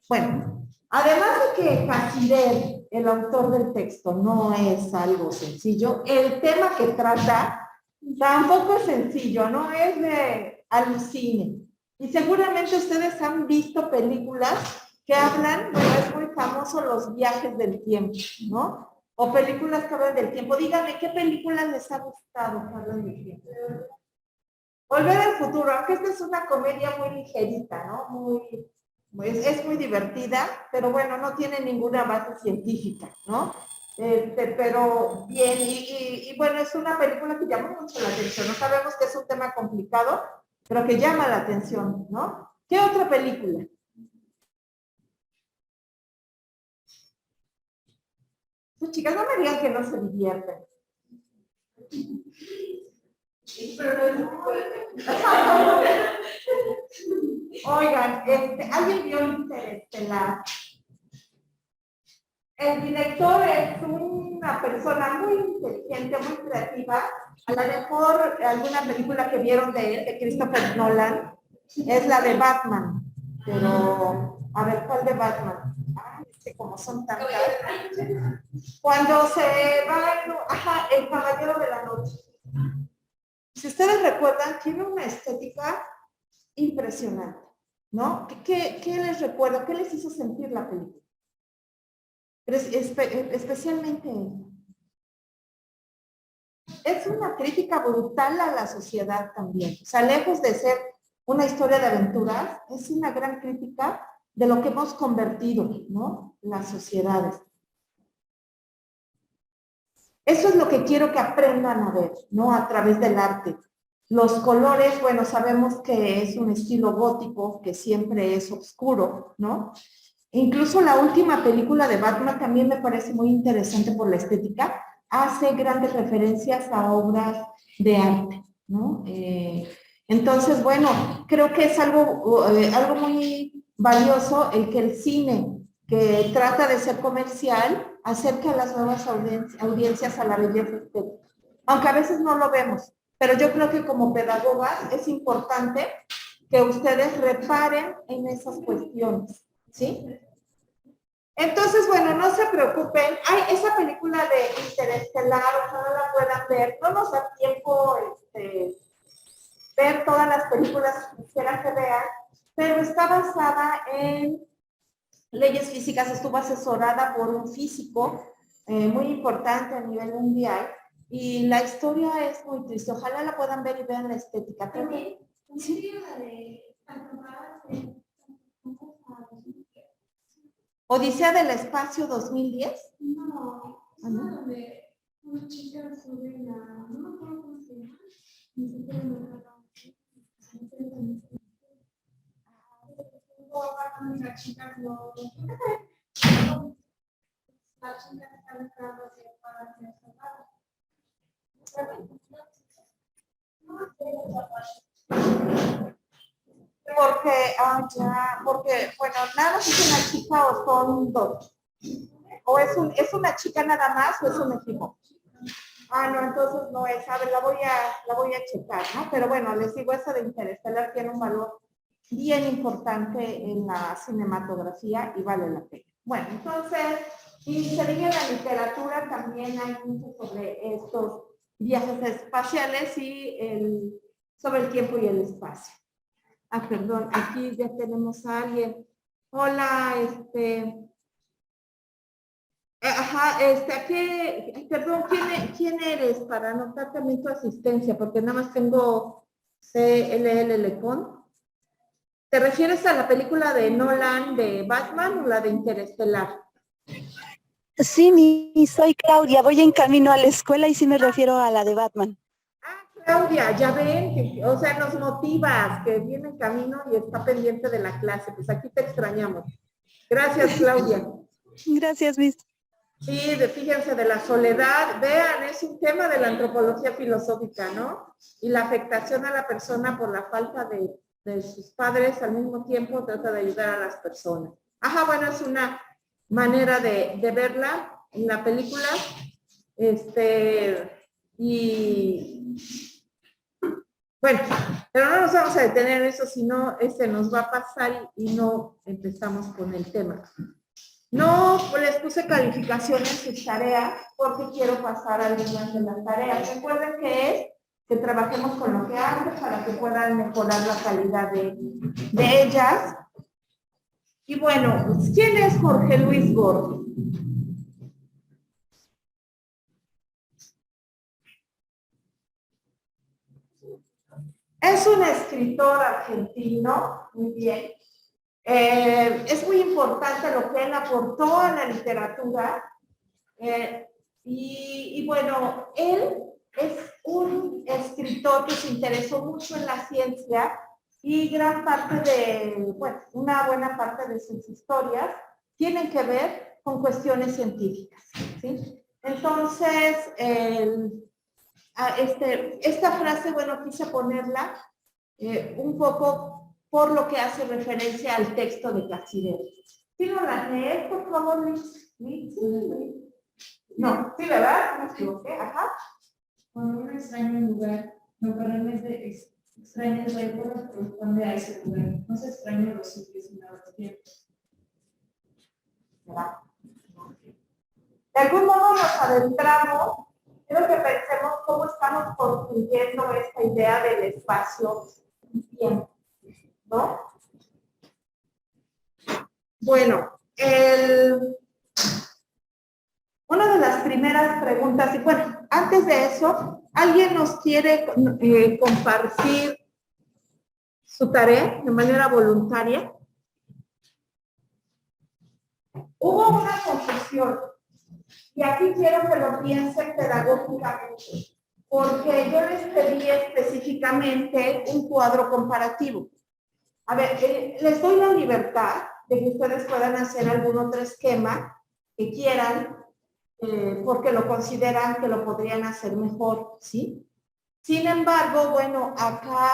Bueno, además de que Cassirer, el autor del texto, no es algo sencillo, el tema que trata tampoco es sencillo, no es de alucine. Y seguramente ustedes han visto películas que hablan, bueno, es muy famoso los viajes del tiempo, ¿no? O películas que hablan del tiempo. Díganme, ¿qué películas les ha gustado que hablan del tiempo? Volver al futuro, aunque esta es una comedia muy ligerita, ¿no? Es muy divertida, pero bueno, no tiene ninguna base científica, ¿no? Pero bien, y bueno, es una película que llama mucho la atención. No sabemos que es un tema complicado, pero que llama la atención, ¿no? ¿Qué otra película? Pues, chicas, no me digan que no se divierten. Oigan, ¿alguien vio Interestelar? El director es una persona muy inteligente, muy creativa. A lo mejor alguna película que vieron de él, de Christopher Nolan, es la de Batman. Pero, a ver, ¿cuál de Batman? Ay, como son tantas. Cuando se va, ajá, el Caballero de la Noche. Si ustedes recuerdan, tiene una estética impresionante, ¿no? ¿Qué les recuerda? ¿Qué les hizo sentir la película? Especialmente es una crítica brutal a la sociedad también. O sea, lejos de ser una historia de aventuras, es una gran crítica de lo que hemos convertido, ¿no? Las sociedades. Eso es lo que quiero que aprendan a ver, ¿no? A través del arte. Los colores, bueno, sabemos que es un estilo gótico, que siempre es oscuro, ¿no? Incluso la última película de Batman también me parece muy interesante por la estética. Hace grandes referencias a obras de arte, ¿no? Entonces, bueno, creo que es algo muy valioso el que el cine, que trata de ser comercial, acerque a las nuevas audiencias a la belleza estética. Aunque a veces no lo vemos, pero yo creo que como pedagogas es importante que ustedes reparen en esas cuestiones, ¿sí? Entonces, bueno, no se preocupen. Ay, esa película de Interestelar, ojalá la puedan ver. No nos da tiempo ver todas las películas que quisiera que vean, pero está basada en leyes físicas. Estuvo asesorada por un físico muy importante a nivel mundial y la historia es muy triste. Ojalá la puedan ver y vean la estética. ¿También? ¿Sí? ¿Odisea del Espacio 2010? No, es donde una chica sube la... No me acuerdo cómo se llama. Las chicas no... Las chicas están buscando para ser salvadas. Porque, bueno, nada más es una chica o son dos. ¿O es una chica nada más o es un equipo? Ah, no, entonces no es. A ver, la voy a checar, ¿no? Pero bueno, les digo, esa de Interestelar tiene un valor bien importante en la cinematografía y vale la pena. Bueno, entonces, y se dice en la literatura también hay mucho sobre estos viajes espaciales y sobre el tiempo y el espacio. Ah, perdón, aquí ya tenemos a alguien. Hola, ajá, aquí, perdón, ¿quién eres? Para anotar también tu asistencia, porque nada más tengo CLL Lecón. ¿Te refieres a la película de Nolan de Batman o la de Interestelar? Sí, soy Claudia, voy en camino a la escuela y sí me refiero a la de Batman. Ah, Claudia, ya ven, o sea, nos motivas, que viene en camino y está pendiente de la clase, pues aquí te extrañamos. Gracias, Claudia. Gracias, Miss. Sí, fíjense, de la soledad, vean, es un tema de la antropología filosófica, ¿no? Y la afectación a la persona por la falta de sus padres, al mismo tiempo trata de ayudar a las personas. Ajá, bueno, es una manera de verla en la película, y Bueno, pero no nos vamos a detener en eso, sino nos va a pasar y no empezamos con el tema. No les puse calificaciones en sus tareas porque quiero pasar algunas de las tareas. Recuerden que es que trabajemos con lo que hace para que puedan mejorar la calidad de ellas. Y bueno, ¿quién es Jorge Luis Borges? Es un escritor argentino, muy bien. Es muy importante lo que él aportó a la literatura. Y bueno, él es un escritor que se interesó mucho en la ciencia y gran parte bueno, una buena parte de sus historias tienen que ver con cuestiones científicas, ¿sí? Entonces, esta frase, bueno, quise ponerla un poco por lo que hace referencia al texto de Cassirer. ¿Sí no la lees, por favor, Liz? No, sí, ¿verdad? Me equivoqué, ajá. Cuando uno extraña un lugar, lo que realmente extraña es la época que corresponde a ese lugar. No se extraña los sitios sino los tiempos. De algún modo nos adentramos, quiero que pensemos cómo estamos construyendo esta idea del espacio y tiempo, ¿no? Bueno, una de las primeras preguntas, y bueno, antes de eso, ¿alguien nos quiere compartir su tarea de manera voluntaria? Hubo una confusión, y aquí quiero que lo piensen pedagógicamente, porque yo les pedí específicamente un cuadro comparativo. A ver, les doy la libertad de que ustedes puedan hacer algún otro esquema que quieran, porque lo consideran que lo podrían hacer mejor, ¿sí? Sin embargo, bueno, acá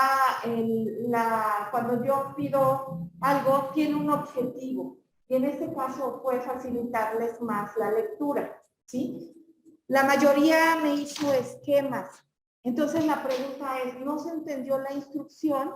cuando yo pido algo, tiene un objetivo, y en este caso fue facilitarles más la lectura, ¿sí? La mayoría me hizo esquemas. Entonces la pregunta es, ¿no se entendió la instrucción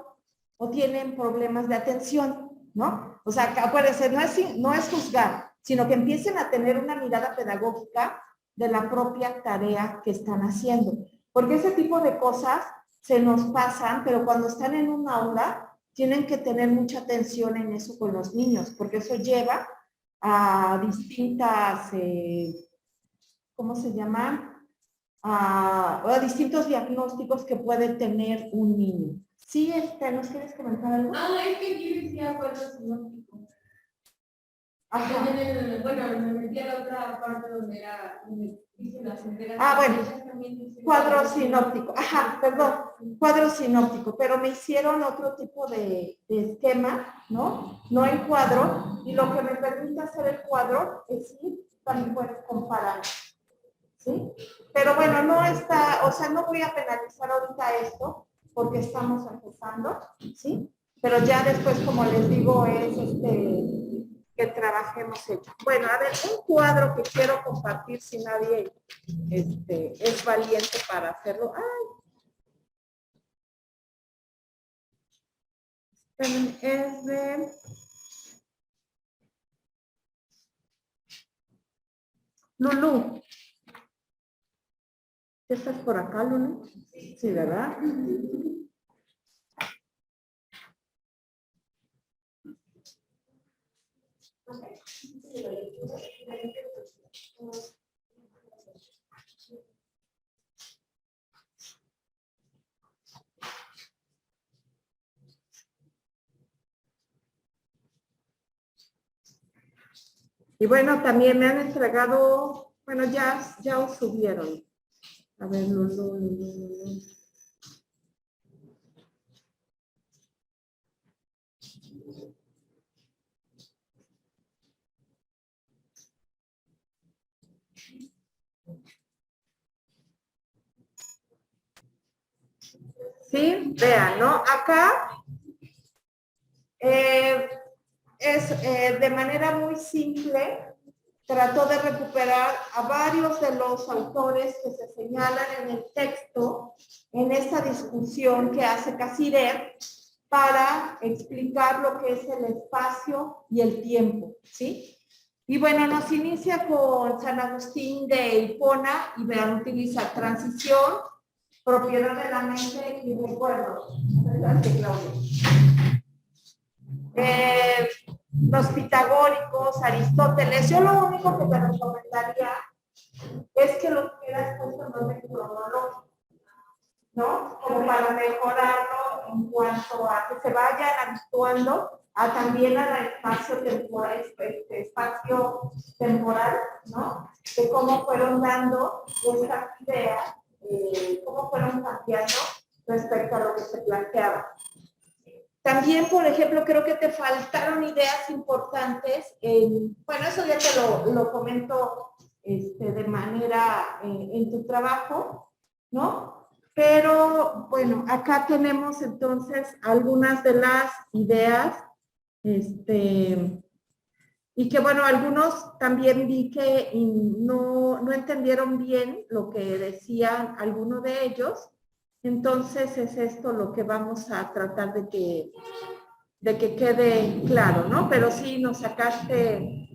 o tienen problemas de atención? ¿No? O sea, acuérdense, no es juzgar, sino que empiecen a tener una mirada pedagógica de la propia tarea que están haciendo. Porque ese tipo de cosas se nos pasan, pero cuando están en un aula, tienen que tener mucha atención en eso con los niños, porque eso lleva a distintas, ¿cómo se llaman? A distintos diagnósticos que puede tener un niño. Sí, ¿nos quieres comentar algo? Es que aquí decía cuadro sinóptico. Ajá. Bueno, me metí a la otra parte donde era, donde dice las enteras. Bueno, cuadro sinóptico. Ajá, perdón, cuadro sinóptico, pero me hicieron otro tipo de esquema, ¿no? No en cuadro, y lo que me permite hacer el cuadro es ir, también puedes comparar, ¿sí? Pero bueno, no está, o sea, no voy a penalizar ahorita esto, porque estamos empezando, ¿sí? Pero ya después, como les digo, es que trabajemos hecho. Bueno, a ver, un cuadro que quiero compartir si nadie es valiente para hacerlo. Ay. Es de Lulú. ¿Estás por acá, Lulú? Sí, ¿verdad? Y bueno, también me han entregado, bueno, ya os subieron. A ver, Lulú. Sí, vean, ¿no? Acá es de manera muy simple, trató de recuperar a varios de los autores que se señalan en el texto, en esta discusión que hace Cassirer, para explicar lo que es el espacio y el tiempo, ¿sí? Y bueno, nos inicia con San Agustín de Hipona y vean, utiliza transición, propiedad de la mente y recuerdos. Adelante, Claudia. Los pitagóricos, Aristóteles. Yo lo único que te recomendaría es que lo quieras puesto en orden cronológico, ¿no? Como para mejorarlo en cuanto a que se vayan habituando a también al espacio temporal, ¿no? De cómo fueron dando estas ideas, cómo fueron cambiando respecto a lo que se planteaba. También, por ejemplo, creo que te faltaron ideas importantes. Bueno, eso ya te lo comento de manera en tu trabajo, ¿no? Pero, bueno, acá tenemos entonces algunas de las ideas, y que, bueno, algunos también vi que no entendieron bien lo que decían algunos de ellos. Entonces es esto lo que vamos a tratar de que quede claro, ¿no? Pero sí nos sacaste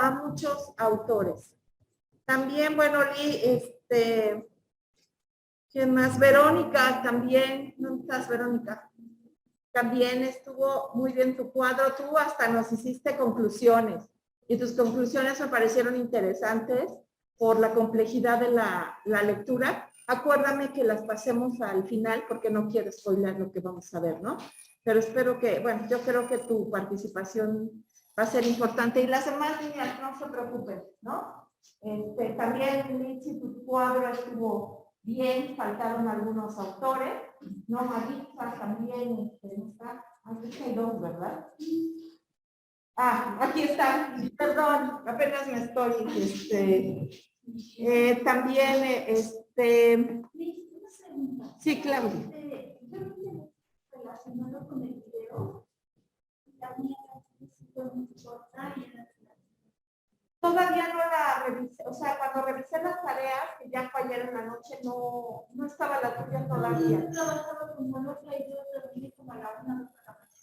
a muchos autores. También, bueno, ¿quién más? Verónica también, ¿dónde estás, Verónica? También estuvo muy bien tu cuadro, tú hasta nos hiciste conclusiones y tus conclusiones me parecieron interesantes por la complejidad de la lectura. Acuérdame que las pasemos al final porque no quiero spoiler lo que vamos a ver, ¿no? Pero espero que, bueno, yo creo que tu participación va a ser importante y las demás niñas no se preocupen, ¿no? También, Lindsay, tu cuadro estuvo bien, faltaron algunos autores, ¿no? Maritza también, ¿no está? Aquí hay dos, ¿verdad? Ah, aquí está, perdón, apenas me estoy, también, sí, Claudia. Relacionado con el video, también todavía no la revisé, o sea, cuando revisé las tareas, que ya fue ayer en la noche, no estaba la tuya todavía.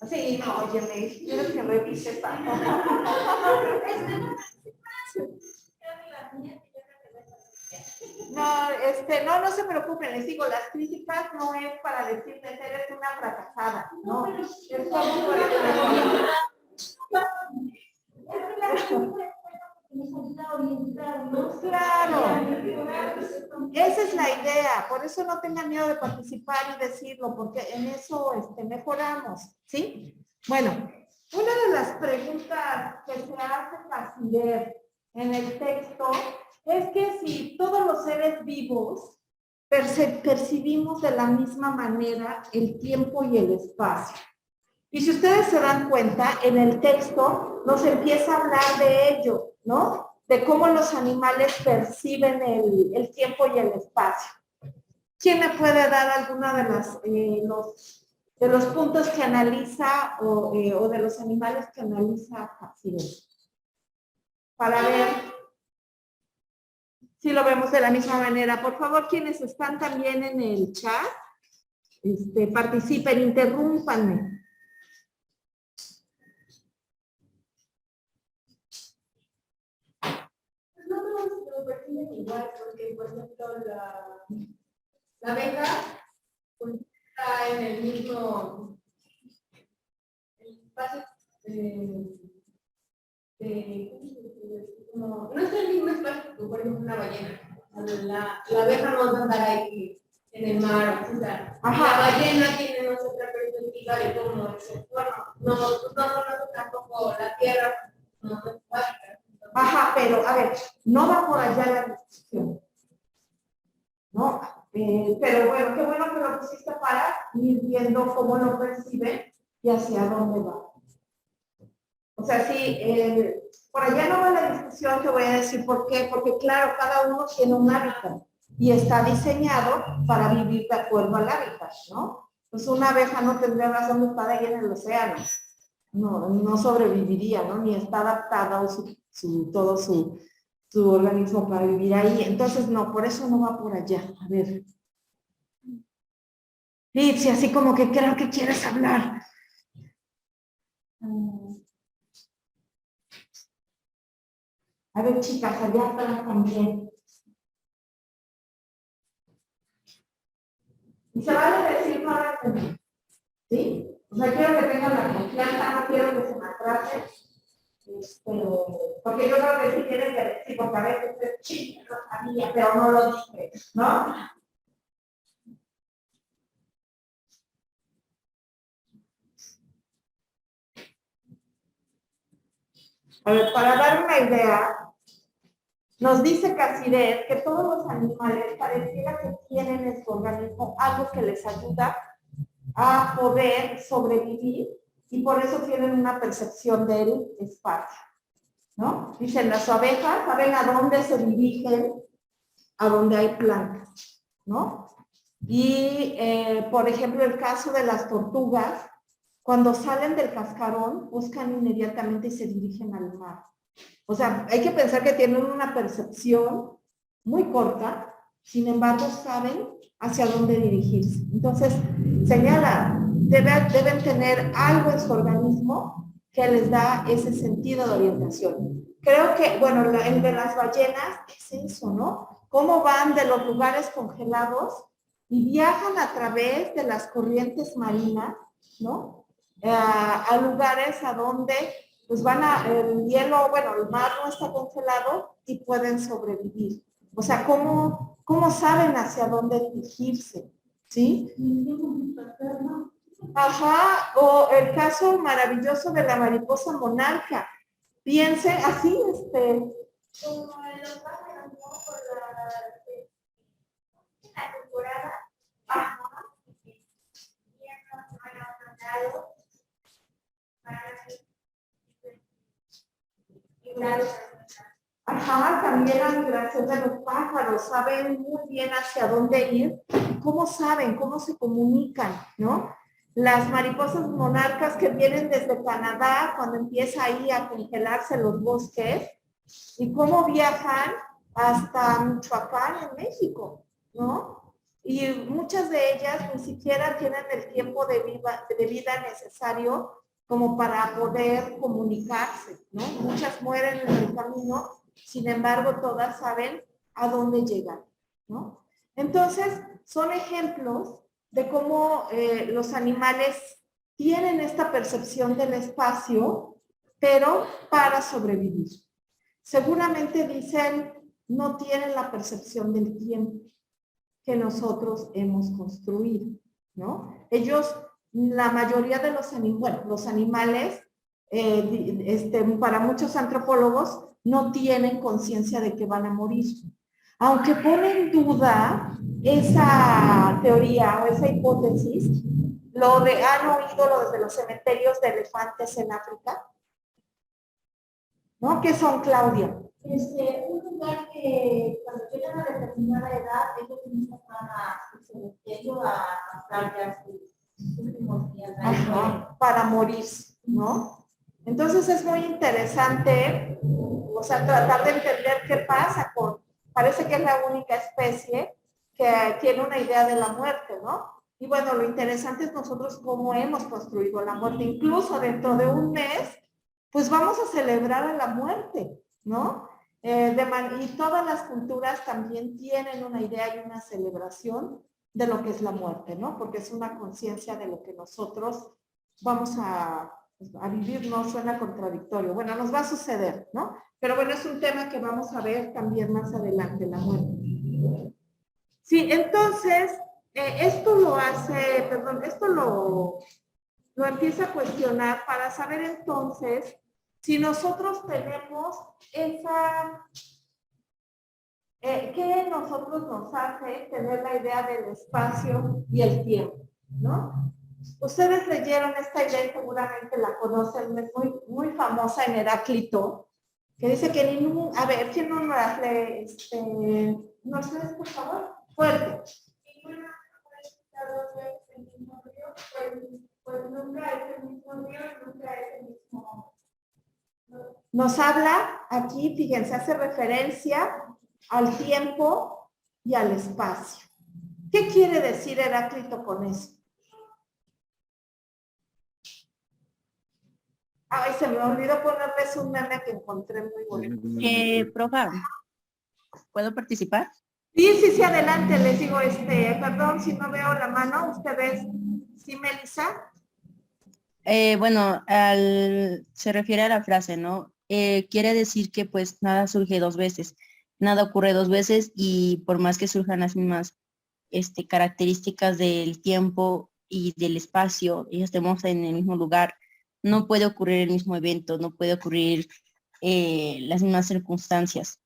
Sí, no, oye, me quiero que revises algo. No se preocupen, les digo, las críticas no es para decirles eres una fracasada, no, es como claro, esa es la idea, por eso no tengan miedo de participar y decirlo, porque en eso mejoramos, ¿sí? Bueno, una de las preguntas que se hace Cassirer en el texto es que si todos los seres vivos percibimos de la misma manera el tiempo y el espacio. Y si ustedes se dan cuenta, en el texto nos empieza a hablar de ello, ¿no? De cómo los animales perciben el tiempo y el espacio. ¿Quién me puede dar alguna de los puntos que analiza o de los animales que analiza Cassirer? Para ver si lo vemos de la misma manera. Por favor, quienes están también en el chat, participen, interrúmpanme. No todos lo perciben igual, porque por ejemplo la abeja pues, está en el mismo espacio no está en el mismo espacio que por ejemplo una ballena. La abeja no va a andar ahí en el mar, o sea, la ballena tiene otra perspectiva de cómo es el entorno. No conoce tampoco la tierra, no es básica. Ajá, pero a ver, no va por allá la discusión. ¿No? Pero bueno, qué bueno que lo pusiste para ir viendo cómo lo percibe y hacia dónde va. O sea, sí, por allá no va la discusión, te voy a decir por qué. Porque claro, cada uno tiene un hábitat y está diseñado para vivir de acuerdo al hábitat, ¿no? Pues una abeja no tendría razón de estar ahí en el océano, no sobreviviría, ¿no? Ni está adaptada o todo su organismo para vivir ahí. Entonces, no, por eso no va por allá. A ver. Litsi, así como que creo que quieres hablar. A ver, chicas, allá atrás también. Y se vale decir no responder. ¿Sí? O sea, quiero que tengan la confianza, no quiero que se me atrase. Porque yo creo que sí tienen que decir, porque a veces es sí, lo sabía, pero no lo dije, ¿no? A ver, para dar una idea, nos dice Casiret que todos los animales pareciera que tienen en su organismo algo que les ayuda a poder sobrevivir y por eso tienen una percepción del espacio, ¿no? Dicen, las abejas saben a dónde se dirigen, a donde hay plantas, ¿no? Y, por ejemplo, el caso de las tortugas, cuando salen del cascarón, buscan inmediatamente y se dirigen al mar. O sea, hay que pensar que tienen una percepción muy corta, sin embargo, saben hacia dónde dirigirse. Entonces, señala, deben tener algo en su organismo que les da ese sentido de orientación. Creo que, bueno, el de las ballenas es eso, ¿no? Cómo van de los lugares congelados y viajan a través de las corrientes marinas, ¿no? A lugares a donde pues el hielo, bueno, el mar no está congelado y pueden sobrevivir. O sea, ¿cómo saben hacia dónde dirigirse? ¿Sí? Ajá, o el caso maravilloso de la mariposa monarca. Piense así, como en los pájaros, ¿no? Por la temporada. Ajá. Ajá, también la migración de los pájaros, saben muy bien hacia dónde ir, cómo saben, cómo se comunican, ¿no? Las mariposas monarcas que vienen desde Canadá, cuando empieza ahí a congelarse los bosques, y cómo viajan hasta Michoacán, en México, ¿no? Y muchas de ellas ni siquiera tienen el tiempo de vida necesario como para poder comunicarse, ¿no? Muchas mueren en el camino, sin embargo, todas saben a dónde llegan, ¿no? Entonces, son ejemplos de cómo los animales tienen esta percepción del espacio, pero para sobrevivir. Seguramente dicen, no tienen la percepción del tiempo que nosotros hemos construido, ¿no? Ellos, la mayoría de los animales, bueno, los animales, para muchos antropólogos, no tienen conciencia de que van a morir. Aunque pone en duda esa teoría o esa hipótesis, han oído lo de los cementerios de elefantes en África, ¿no? ¿Qué son, Claudia? Un lugar que cuando llegan a determinada edad, ellos mismos van a su cementerio a pasar ya sus últimos días. Ajá, para morir, ¿no? Entonces es muy interesante, o sea, tratar de entender qué pasa parece que es la única especie que tiene una idea de la muerte, ¿no? Y bueno, lo interesante es nosotros cómo hemos construido la muerte. Incluso dentro de un mes, pues vamos a celebrar a la muerte, ¿no? Y todas las culturas también tienen una idea y una celebración de lo que es la muerte, ¿no? Porque es una conciencia de lo que nosotros vamos a vivir, no suena contradictorio. Bueno, nos va a suceder, ¿no? Pero bueno, es un tema que vamos a ver también más adelante, la muerte. Sí, entonces, esto lo empieza a cuestionar para saber entonces si nosotros tenemos ¿qué nosotros nos hace tener la idea del espacio y el tiempo? ¿No? Ustedes leyeron esta idea y seguramente la conocen, es muy famosa en Heráclito, que dice que a ver, ¿quién no nos lee? Mercedes, por favor, fuerte. Ninguna pues nunca es el mismo río, nunca es el Nos habla aquí, fíjense, hace referencia al tiempo y al espacio. ¿Qué quiere decir Heráclito con eso? Ay, se me olvidó ponerles un meme que encontré muy bonito. Profa, ¿puedo participar? Sí, adelante, les digo, perdón si no veo la mano, ¿ustedes? ¿Sí, Melissa? Bueno, se refiere a la frase, ¿no? Quiere decir que pues nada surge dos veces, nada ocurre dos veces y por más que surjan las mismas características del tiempo y del espacio y estemos en el mismo lugar, no puede ocurrir el mismo evento, no puede ocurrir las mismas circunstancias.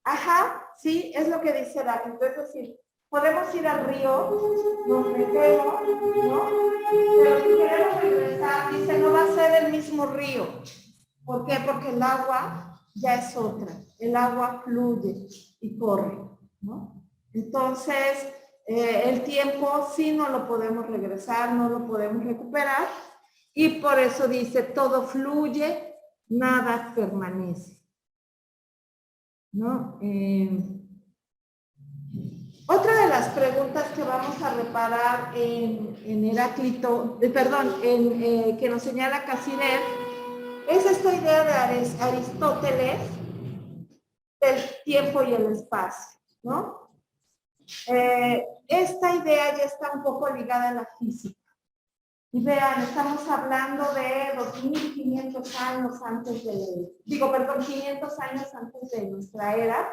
Ajá, sí, es lo que dice Heráclito, es decir, podemos ir al río, nos metemos, ¿no? Pero si queremos regresar, dice, no va a ser el mismo río. ¿Por qué? Porque el agua ya es otra, el agua fluye y corre, ¿no? Entonces, el tiempo sí no lo podemos regresar, no lo podemos recuperar, y por eso dice, todo fluye, nada permanece, ¿no? Otra de las preguntas que vamos a reparar en Heráclito, que nos señala Cassirer, es esta idea de Aristóteles del tiempo y el espacio, ¿no? Esta idea ya está un poco ligada a la física. Y vean, estamos hablando de 2500 años antes de, 500 años antes de nuestra era,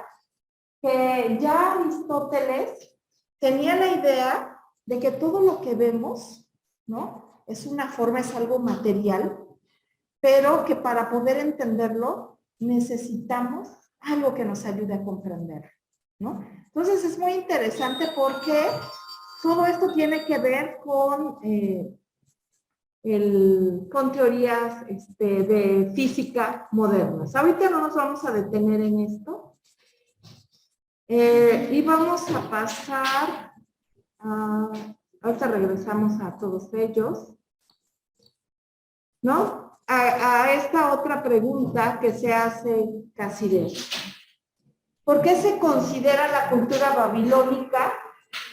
que ya Aristóteles tenía la idea de que todo lo que vemos, ¿no? Es una forma, es algo material, pero que para poder entenderlo necesitamos algo que nos ayude a comprender, ¿no? Entonces es muy interesante porque todo esto tiene que ver con teorías de física modernas. Ahorita no nos vamos a detener en esto. Y vamos a pasar ahorita regresamos a todos ellos, ¿no? A esta otra pregunta que se hace Cassirer. ¿Por qué se considera la cultura babilónica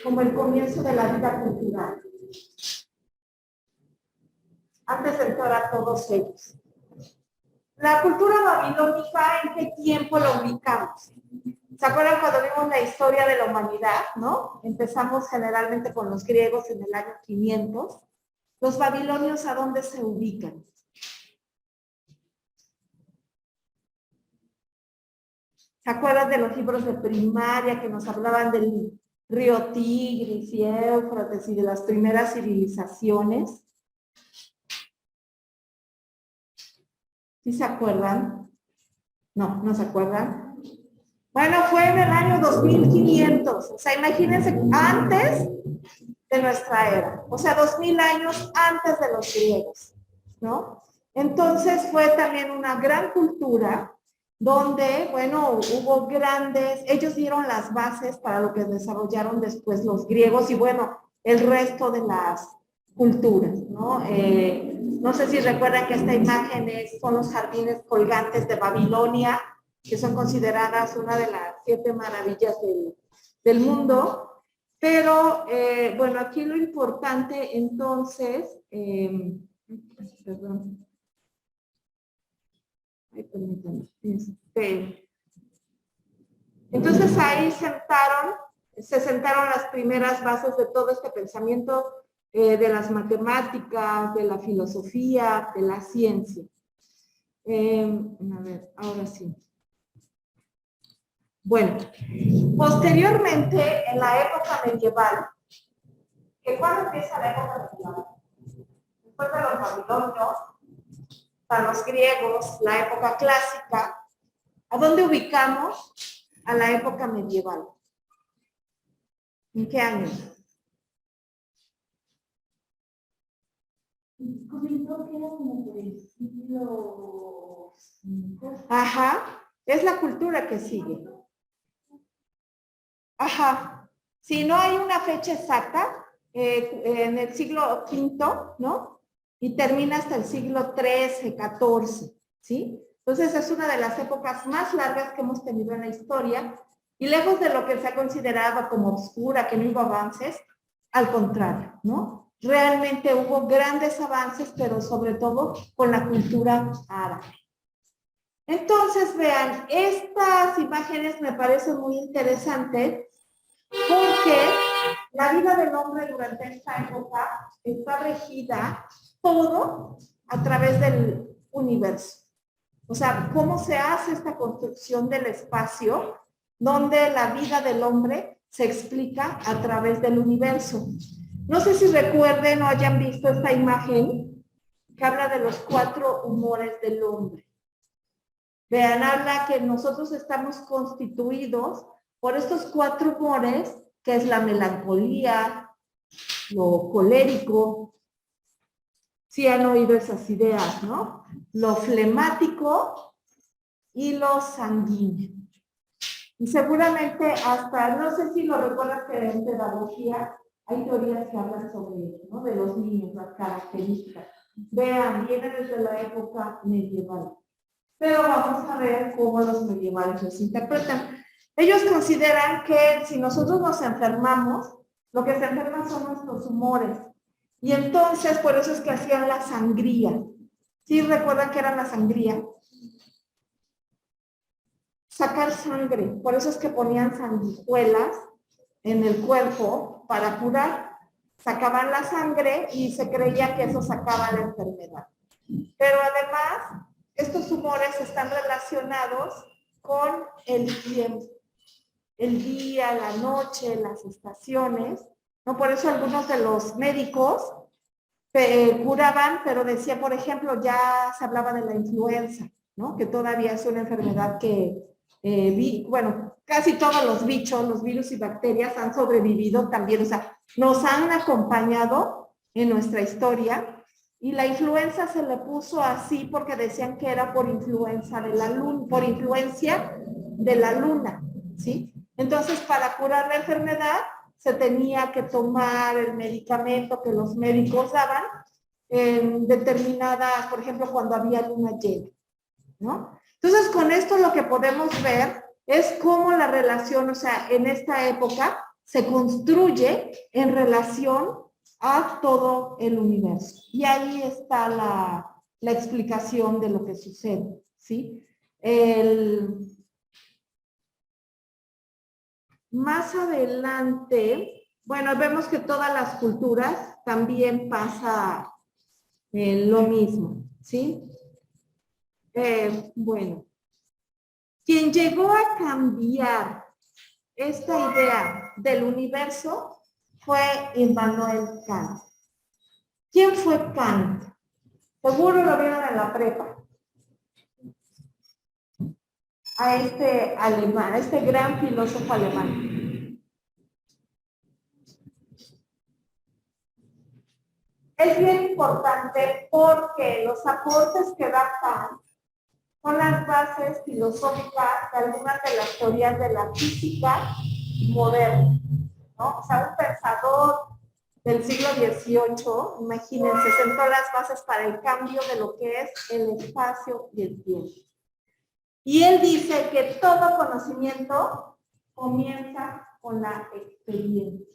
como el comienzo de la vida cultural? Antes de entrar a todos ellos. La cultura babilónica, ¿en qué tiempo la ubicamos? ¿Se acuerdan cuando vimos la historia de la humanidad, no? Empezamos generalmente con los griegos en el año 500. ¿Los babilonios a dónde se ubican? ¿Se acuerdan de los libros de primaria que nos hablaban del río Tigris y Éufrates y de las primeras civilizaciones? ¿Sí se acuerdan? No, ¿no se acuerdan? Bueno, fue en el año 2500. O sea, imagínense, antes de nuestra era. O sea, 2000 años antes de los griegos, ¿no? Entonces fue también una gran cultura donde, bueno, hubo grandes, ellos dieron las bases para lo que desarrollaron después los griegos y, bueno, el resto de las culturas, ¿no? No sé si recuerdan que esta imagen son los jardines colgantes de Babilonia, que son consideradas una de las 7 maravillas del mundo. Pero, bueno, aquí lo importante entonces, perdón. Ay, permítanme. Entonces ahí se sentaron las primeras bases de todo este pensamiento de las matemáticas, de la filosofía, de la ciencia. A ver, ahora sí. Bueno, posteriormente, en la época medieval, ¿cuándo empieza la época medieval? Después de los babilonios, para los griegos, la época clásica. ¿A dónde ubicamos a la época medieval? ¿En qué año? Comentó que era como por el siglo V. Ajá, es la cultura que sigue. Ajá, si no hay una fecha exacta, en el siglo V, ¿no? Y termina hasta el siglo XIII, XIV, ¿sí? Entonces es una de las épocas más largas que hemos tenido en la historia y lejos de lo que se ha considerado como oscura, que no hubo avances, al contrario, ¿no? Realmente hubo grandes avances, pero sobre todo con la cultura árabe. Entonces, vean, estas imágenes me parecen muy interesantes porque la vida del hombre durante esta época está regida todo a través del universo. O sea, cómo se hace esta construcción del espacio donde la vida del hombre se explica a través del universo. No sé si recuerden o hayan visto esta imagen que habla de los 4 humores del hombre. Vean, habla que nosotros estamos constituidos por estos 4 humores, que es la melancolía, lo colérico, si han oído esas ideas, ¿no? Lo flemático y lo sanguíneo. Y seguramente hasta, no sé si lo recuerdas que en pedagogía hay teorías que hablan sobre eso, ¿no? De los niños, las características. Vean, viene desde la época medieval. Pero vamos a ver cómo los medievales los interpretan. Ellos consideran que si nosotros nos enfermamos, lo que se enferman son nuestros humores. Y entonces, por eso es que hacían la sangría. ¿Sí recuerdan que era la sangría? Sacar sangre. Por eso es que ponían sanguijuelas en el cuerpo para curar. Sacaban la sangre y se creía que eso sacaba la enfermedad. Pero además, estos humores están relacionados con el tiempo. El día, la noche, las estaciones, ¿no? Por eso algunos de los médicos curaban, pero decía, por ejemplo, ya se hablaba de la influenza, ¿no? Que todavía es una enfermedad que, bueno, casi todos los bichos, los virus y bacterias han sobrevivido también, o sea, nos han acompañado en nuestra historia, y la influenza se le puso así porque decían que era por influencia de la luna, ¿sí? Entonces, para curar la enfermedad, se tenía que tomar el medicamento que los médicos daban en determinadas, por ejemplo, cuando había luna llena, ¿no? Entonces, con esto lo que podemos ver es cómo la relación, o sea, en esta época se construye en relación a todo el universo. Y ahí está la explicación de lo que sucede, ¿sí? Más adelante, bueno, vemos que todas las culturas también pasa lo mismo, ¿sí? Bueno, quien llegó a cambiar esta idea del universo fue Immanuel Kant. ¿Quién fue Kant? Seguro lo vieron en la prepa. A este alemán, a este gran filósofo alemán. Es bien importante porque los aportes que da Kant son las bases filosóficas de algunas de las teorías de la física moderna, ¿no? O sea, un pensador del siglo XVIII, imagínense, sentó las bases para el cambio de lo que es el espacio y el tiempo. Y él dice que todo conocimiento comienza con la experiencia.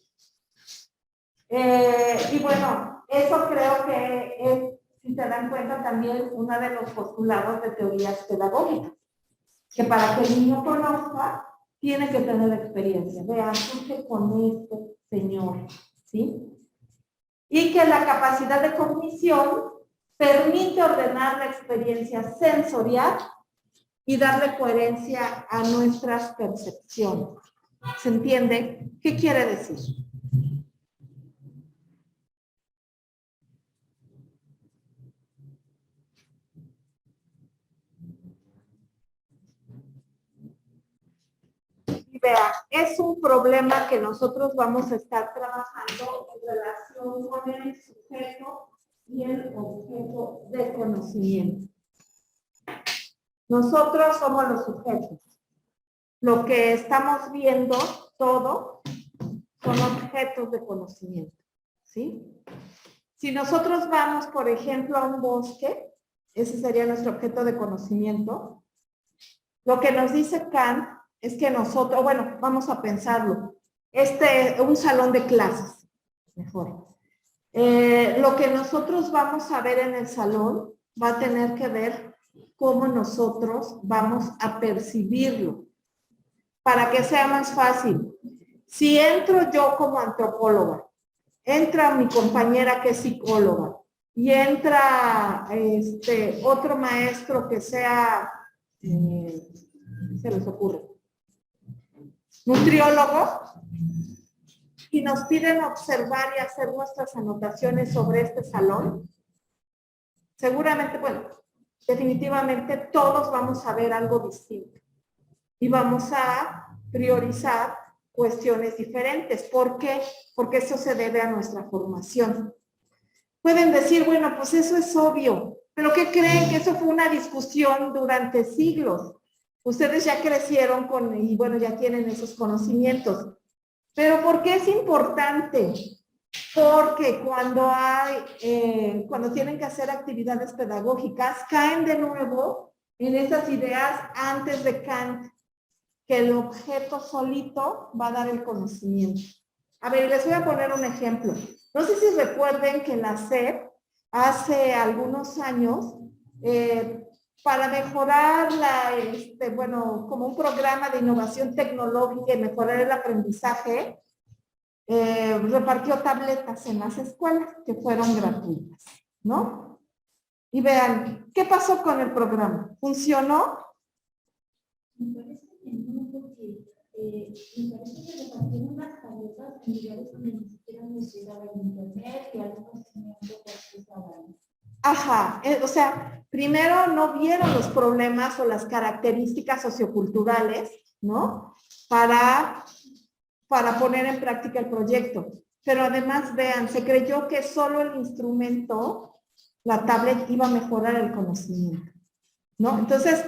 Y bueno, eso creo que es, si se dan cuenta, también uno de los postulados de teorías pedagógicas. Que para que el niño conozca, tiene que tener experiencia. Vean, surge con este señor, ¿sí? Y que la capacidad de cognición permite ordenar la experiencia sensorial y darle coherencia a nuestras percepciones. ¿Se entiende? ¿Qué quiere decir? Y vea, es un problema que nosotros vamos a estar trabajando en relación con el sujeto y el objeto de conocimiento. Nosotros somos los sujetos. Lo que estamos viendo, todo, son objetos de conocimiento, ¿sí? Si nosotros vamos, por ejemplo, a un bosque, ese sería nuestro objeto de conocimiento. Lo que nos dice Kant es que nosotros, bueno, vamos a pensarlo, un salón de clases, mejor. Lo que nosotros vamos a ver en el salón va a tener que ver cómo nosotros vamos a percibirlo. Para que sea más fácil, si entro yo como antropóloga, entra mi compañera que es psicóloga y entra otro maestro que sea, se les ocurre, nutriólogo, y nos piden observar y hacer nuestras anotaciones sobre este salón, seguramente, bueno, definitivamente todos vamos a ver algo distinto y vamos a priorizar cuestiones diferentes. ¿Por qué? Porque eso se debe a nuestra formación. Pueden decir, bueno, pues eso es obvio, pero ¿qué creen? Que eso fue una discusión durante siglos. Ustedes ya crecieron y bueno, ya tienen esos conocimientos. Pero ¿por qué es importante? Porque cuando tienen que hacer actividades pedagógicas, caen de nuevo en esas ideas antes de Kant, que el objeto solito va a dar el conocimiento. A ver, les voy a poner un ejemplo. No sé si recuerden que la SEP hace algunos años, para mejorar como un programa de innovación tecnológica y mejorar el aprendizaje, repartió tabletas en las escuelas que fueron gratuitas, ¿no? Y vean, ¿qué pasó con el programa? ¿Funcionó? Me parece que no, porque me parece que repartieron unas tabletas en lugares donde ni siquiera les llegaba el internet y algunos tenían pocas que estaban. Ajá, o sea, primero no vieron los problemas o las características socioculturales, ¿no? Para poner en práctica el proyecto. Pero además, vean, se creyó que solo el instrumento, la tablet, iba a mejorar el conocimiento, ¿no? Entonces,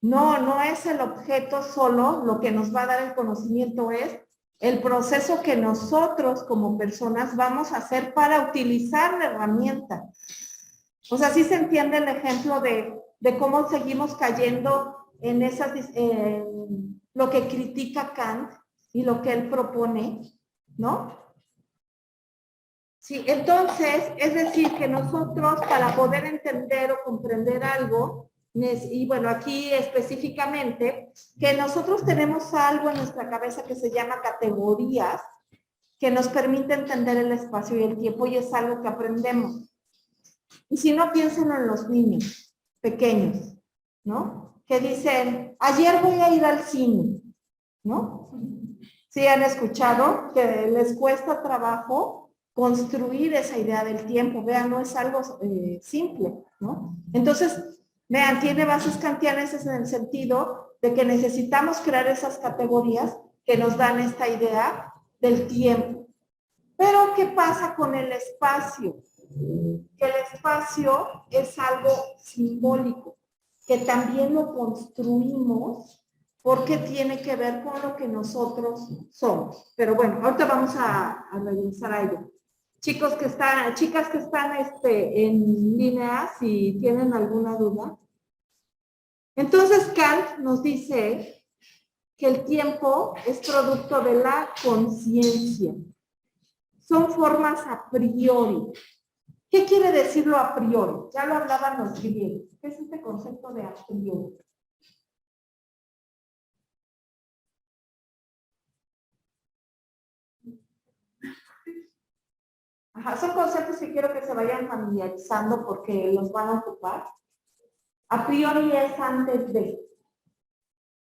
no es el objeto solo lo que nos va a dar el conocimiento, es el proceso que nosotros como personas vamos a hacer para utilizar la herramienta. O sea, sí se entiende el ejemplo de cómo seguimos cayendo en lo que critica Kant y lo que él propone, ¿no? Sí, entonces, es decir, que nosotros para poder entender o comprender algo, y bueno, aquí específicamente, que nosotros tenemos algo en nuestra cabeza que se llama categorías, que nos permite entender el espacio y el tiempo, y es algo que aprendemos. Y si no, piensen en los niños pequeños, ¿no? Que dicen, ayer voy a ir al cine, ¿no? Sí, han escuchado que les cuesta trabajo construir esa idea del tiempo. Vean, no es algo simple, ¿no? Entonces, vean, tiene bases kantianas en el sentido de que necesitamos crear esas categorías que nos dan esta idea del tiempo. Pero, ¿qué pasa con el espacio? Que el espacio es algo simbólico, que también lo construimos porque tiene que ver con lo que nosotros somos. Pero bueno, ahorita vamos a regresar a ello. Chicas que están en línea, si tienen alguna duda. Entonces Kant nos dice que el tiempo es producto de la conciencia. Son formas a priori. ¿Qué quiere decir lo a priori? Ya lo hablaban los griegos. ¿Qué es este concepto de a priori? Ajá, son conceptos que quiero que se vayan familiarizando porque los van a ocupar. A priori es antes de.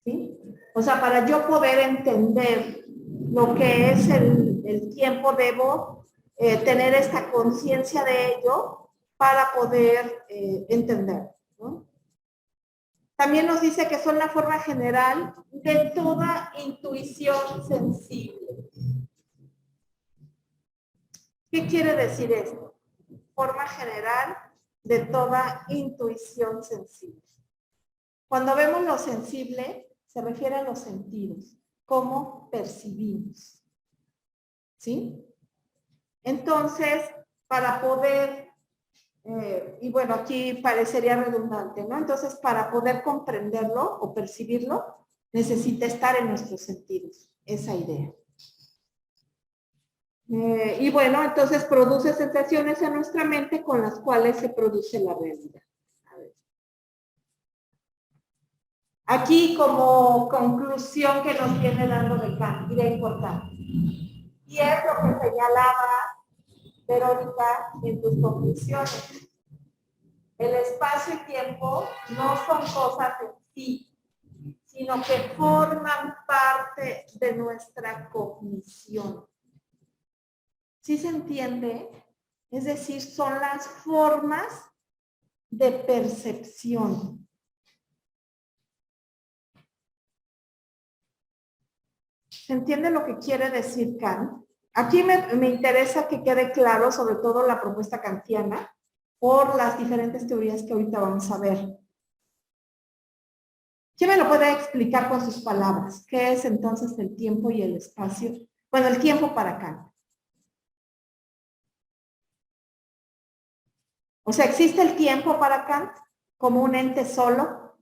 ¿Sí? O sea, para yo poder entender lo que es el tiempo, debo tener esta conciencia de ello para poder entender, ¿no? También nos dice que son la forma general de toda intuición sensible. ¿Qué quiere decir esto? Forma general de toda intuición sensible. Cuando vemos lo sensible, se refiere a los sentidos, cómo percibimos. ¿Sí? Entonces, para poder Y bueno, aquí parecería redundante, ¿no? Entonces, para poder comprenderlo o percibirlo, necesita estar en nuestros sentidos, esa idea. Y bueno, entonces produce sensaciones en nuestra mente con las cuales se produce la realidad. A ver. Aquí como conclusión que nos viene dando de Kant, idea importante. Y es lo que señalaba Verónica en tus conclusiones. El espacio y tiempo no son cosas en sí, sino que forman parte de nuestra cognición. ¿Sí se entiende? Es decir, son las formas de percepción. ¿Se entiende lo que quiere decir Kant? Aquí me interesa que quede claro, sobre todo la propuesta kantiana, por las diferentes teorías que ahorita vamos a ver. ¿Quién me lo puede explicar con sus palabras? ¿Qué es entonces el tiempo y el espacio? Bueno, el tiempo para Kant. O sea, ¿existe el tiempo para Kant como un ente solo?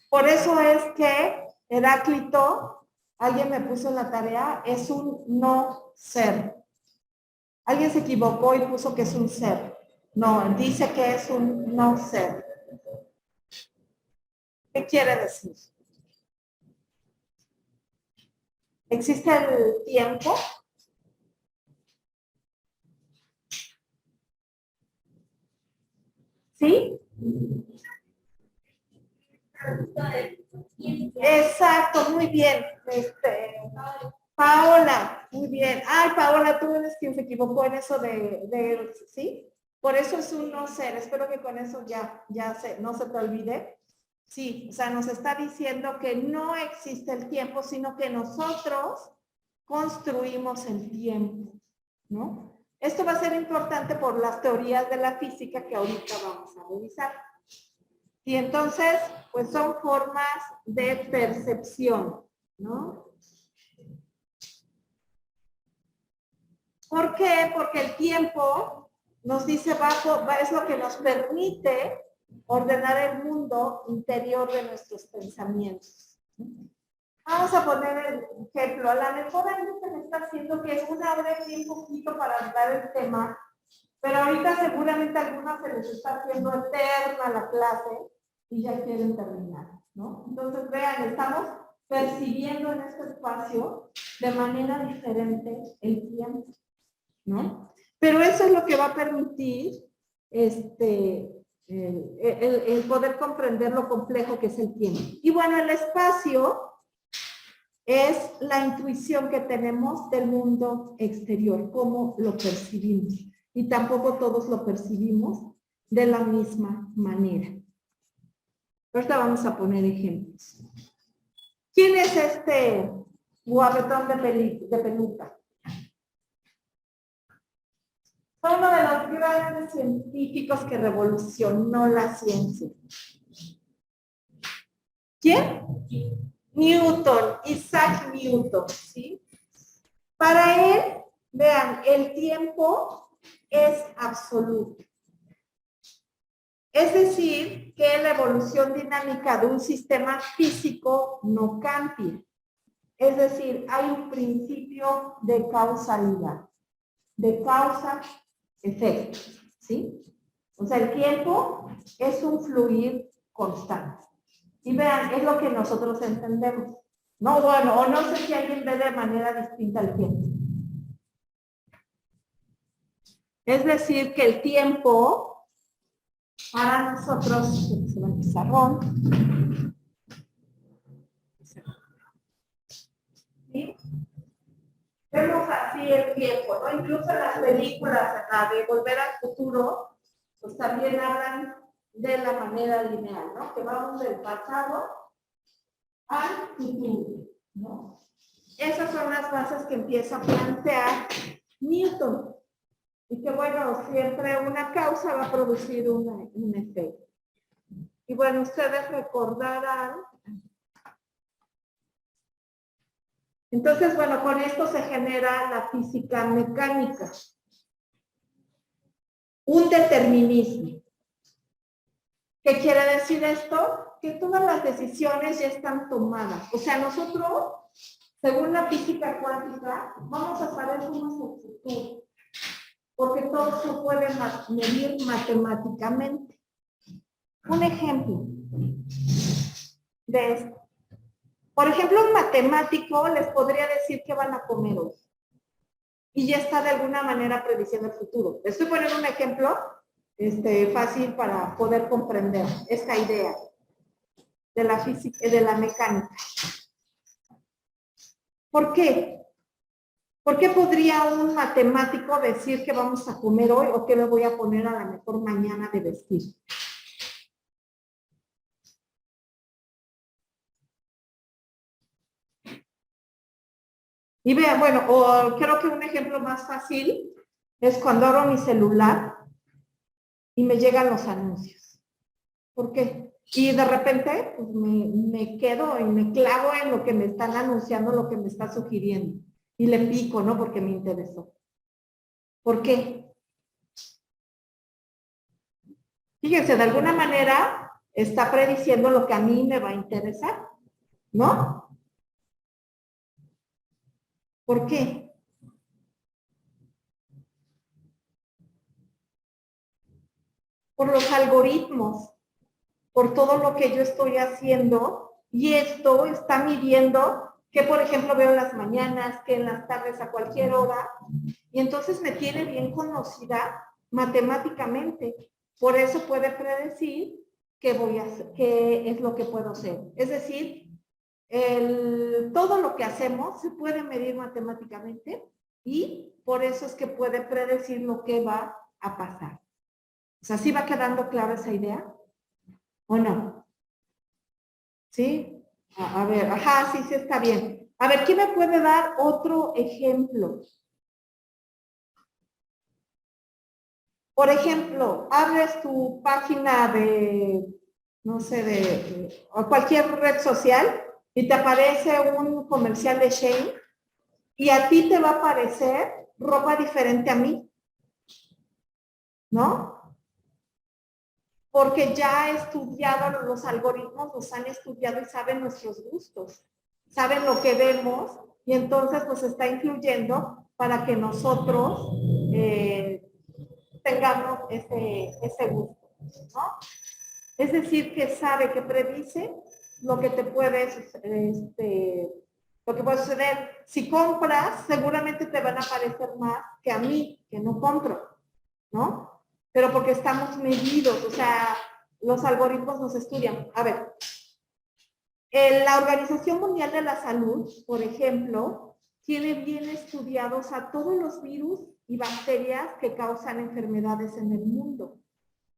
Por eso es que Heráclito, alguien me puso en la tarea, es un no ser. Alguien se equivocó y puso que es un ser. No, dice que es un no ser. ¿Qué quiere decir? ¿Existe el tiempo? ¿Sí? Exacto, muy bien. Paola, muy bien. Ay, Paola, tú eres quien se equivocó en eso ¿sí? Por eso es un no ser. Espero que con eso no se te olvide. Sí, o sea, nos está diciendo que no existe el tiempo, sino que nosotros construimos el tiempo, ¿no? Esto va a ser importante por las teorías de la física que ahorita vamos a revisar. Y entonces, pues son formas de percepción, ¿no? ¿Por qué? Porque el tiempo nos dice es lo que nos permite ordenar el mundo interior de nuestros pensamientos. Vamos a poner el ejemplo. A lo mejor a mí se me está haciendo que una hora es bien poquito para dar el tema, pero ahorita seguramente a algunos se les está haciendo eterna la clase y ya quieren terminar, ¿no? Entonces, vean, estamos percibiendo en este espacio de manera diferente el tiempo, ¿no? Pero eso es lo que va a permitir el poder comprender lo complejo que es el tiempo. Y bueno, el espacio es la intuición que tenemos del mundo exterior, cómo lo percibimos. Y tampoco todos lo percibimos de la misma manera. Ahorita vamos a poner ejemplos. ¿Quién es este guapetón de peluca? Fue uno de los grandes científicos que revolucionó la ciencia. ¿Quién? Newton, Isaac Newton, ¿sí? Para él, vean, el tiempo es absoluto. Es decir, que la evolución dinámica de un sistema físico no cambia. Es decir, hay un principio de causalidad, de causa-efecto, ¿sí? O sea, el tiempo es un fluir constante. Y vean, es lo que nosotros entendemos. No, bueno, o no sé si alguien ve de manera distinta el tiempo. Es decir, que el tiempo para nosotros, se va el pizarrón. ¿Sí? Vemos así el tiempo, ¿no? Incluso en las películas, la de Volver al Futuro, pues también hablan de la manera lineal, ¿no? Que vamos del pasado al futuro, ¿no? Esas son las bases que empieza a plantear Newton. Y que bueno, siempre una causa va a producir un efecto. Y bueno, ustedes recordarán. Entonces, bueno, con esto se genera la física mecánica. un determinismo. ¿Qué quiere decir esto? Que todas las decisiones ya están tomadas. O sea, nosotros, según la física cuántica, vamos a saber cómo es el futuro. Porque todo se puede medir matemáticamente. Un ejemplo de esto. Por ejemplo, un matemático les podría decir qué van a comer hoy. Y ya está de alguna manera prediciendo el futuro. Les estoy poniendo un ejemplo fácil para poder comprender esta idea de la física, de la mecánica. ¿Por qué? ¿Por qué podría un matemático decir qué vamos a comer hoy o qué me voy a poner a la mejor mañana de vestir? Y vean, bueno, o creo que un ejemplo más fácil es cuando abro mi celular y me llegan los anuncios. ¿Por qué? Y de repente pues me quedo y me clavo en lo que me están anunciando, lo que me está sugiriendo. Y le pico, ¿no? Porque me interesó. ¿Por qué? Fíjense, de alguna manera está prediciendo lo que a mí me va a interesar, ¿no? ¿Por qué? Por los algoritmos, por todo lo que yo estoy haciendo, y esto está midiendo que, por ejemplo, veo en las mañanas, que en las tardes a cualquier hora, y entonces me tiene bien conocida matemáticamente. Por eso puede predecir qué voy a hacer, qué es lo que puedo hacer. Es decir, todo lo que hacemos se puede medir matemáticamente y por eso es que puede predecir lo que va a pasar. O sea, ¿sí va quedando clara esa idea? ¿O no? ¿Sí? A ver, ajá, sí, sí está bien. A ver, ¿quién me puede dar otro ejemplo? Por ejemplo, abres tu página de, no sé, de cualquier red social y te aparece un comercial de Shein y a ti te va a aparecer ropa diferente a mí, ¿no? Porque ya he estudiado, los algoritmos los han estudiado y saben nuestros gustos, saben lo que vemos y entonces nos está influyendo para que nosotros tengamos ese gusto, ¿no? Es decir, que sabe, que predice lo que te puede, lo que puede suceder. Si compras, seguramente te van a parecer más que a mí, que no compro, ¿no? Pero porque estamos medidos, o sea, los algoritmos nos estudian. A ver, la Organización Mundial de la Salud, por ejemplo, tiene bien estudiados a todos los virus y bacterias que causan enfermedades en el mundo.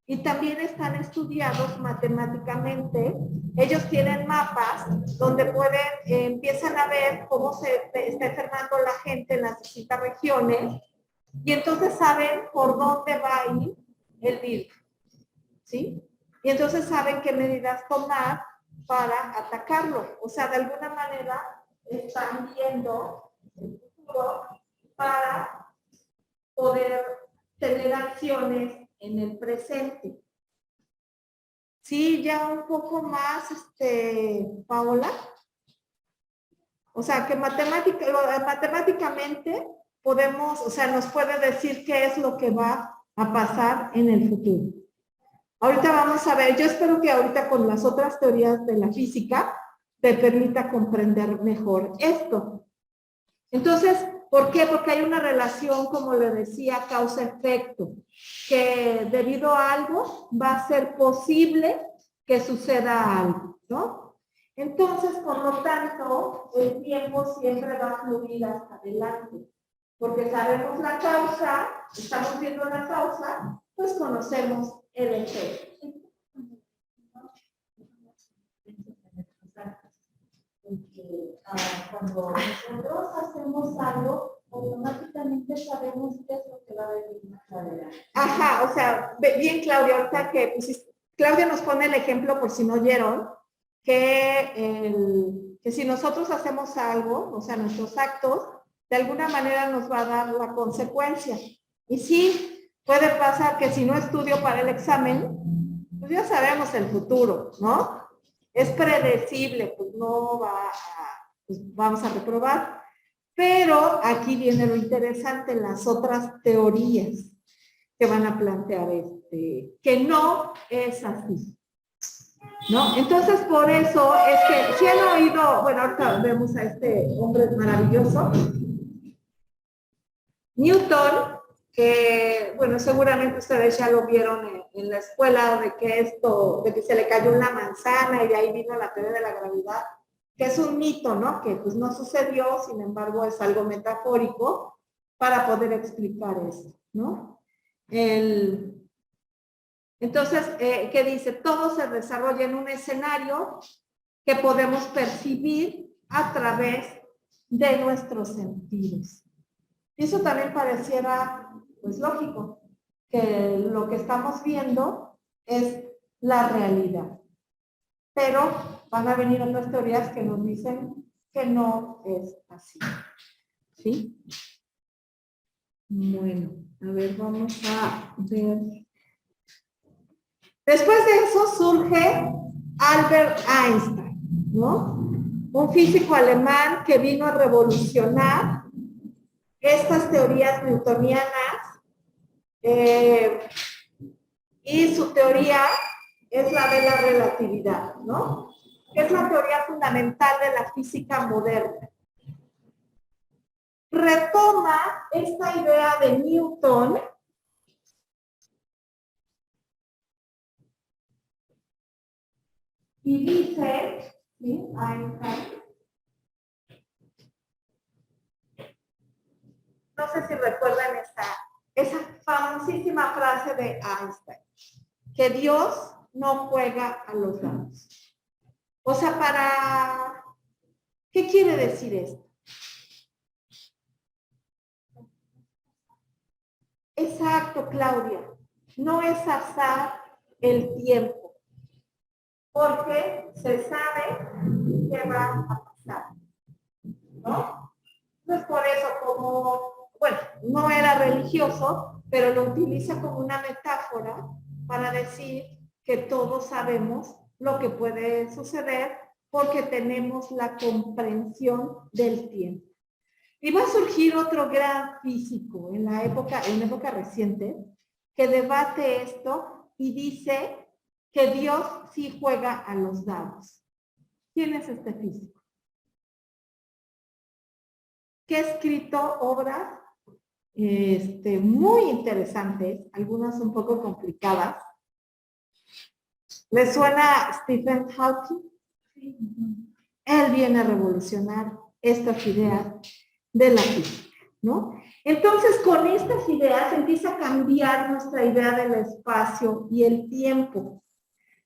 Y también están estudiados matemáticamente. Ellos tienen mapas donde empiezan a ver cómo se está enfermando la gente en las distintas regiones y entonces saben por dónde va a ir el virus, ¿sí? Y entonces saben qué medidas tomar para atacarlo. O sea, de alguna manera están viendo el futuro para poder tener acciones en el presente. Sí, ya un poco más, Paola. O sea, que matemáticamente podemos, o sea, nos puede decir qué es lo que va a pasar en el futuro. Ahorita vamos a ver, yo espero que ahorita con las otras teorías de la física te permita comprender mejor esto. Entonces, ¿por qué? Porque hay una relación, como le decía, causa-efecto, que debido a algo va a ser posible que suceda algo, ¿no? Entonces, por lo tanto, el tiempo siempre va a fluir hasta adelante, porque sabemos la causa, estamos viendo la causa, pues conocemos el efecto. Cuando nosotros hacemos algo, automáticamente sabemos qué es lo que va a venir más adelante. Ajá, o sea, bien Claudia, ahorita que pusiste, Claudia nos pone el ejemplo por si no oyeron, que si nosotros hacemos algo, o sea, nuestros actos, de alguna manera nos va a dar la consecuencia. Y sí, puede pasar que si no estudio para el examen, pues ya sabemos el futuro, ¿no? Es predecible, pues no va a, pues vamos a reprobar. Pero aquí viene lo interesante, las otras teorías que van a plantear que no es así, ¿no? Entonces, por eso es que, si han oído, bueno, ahorita vemos a este hombre maravilloso, Newton, que, bueno, seguramente ustedes ya lo vieron en la escuela, de que se le cayó una manzana y de ahí vino la teoría de la gravedad, que es un mito, ¿no? Que pues no sucedió, sin embargo, es algo metafórico para poder explicar esto, ¿no? Entonces, ¿qué dice? Todo se desarrolla en un escenario que podemos percibir a través de nuestros sentidos. Y eso también pareciera, pues, lógico, que lo que estamos viendo es la realidad. Pero van a venir otras teorías que nos dicen que no es así. ¿Sí? Bueno, a ver, vamos a ver. Después de eso surge Albert Einstein, ¿no? Un físico alemán que vino a revolucionar estas teorías newtonianas, y su teoría es la de la relatividad, ¿no? Es la teoría fundamental de la física moderna. Retoma esta idea de Newton y dice, ¿sí? Einstein, no sé si recuerdan esa famosísima frase de Einstein, que Dios no juega a los dados. O sea, ¿qué quiere decir esto? Exacto, Claudia. No es azar el tiempo, porque se sabe qué va a pasar, ¿no? Entonces, por eso, bueno, no era religioso, pero lo utiliza como una metáfora para decir que todos sabemos lo que puede suceder porque tenemos la comprensión del tiempo. Y va a surgir otro gran físico en época reciente que debate esto y dice que Dios sí juega a los dados. ¿Quién es este físico? Que ha escrito obras muy interesantes, algunas un poco complicadas. ¿Le suena Stephen Hawking? Él viene a revolucionar estas ideas de la física, ¿no? Entonces, con estas ideas empieza a cambiar nuestra idea del espacio y el tiempo.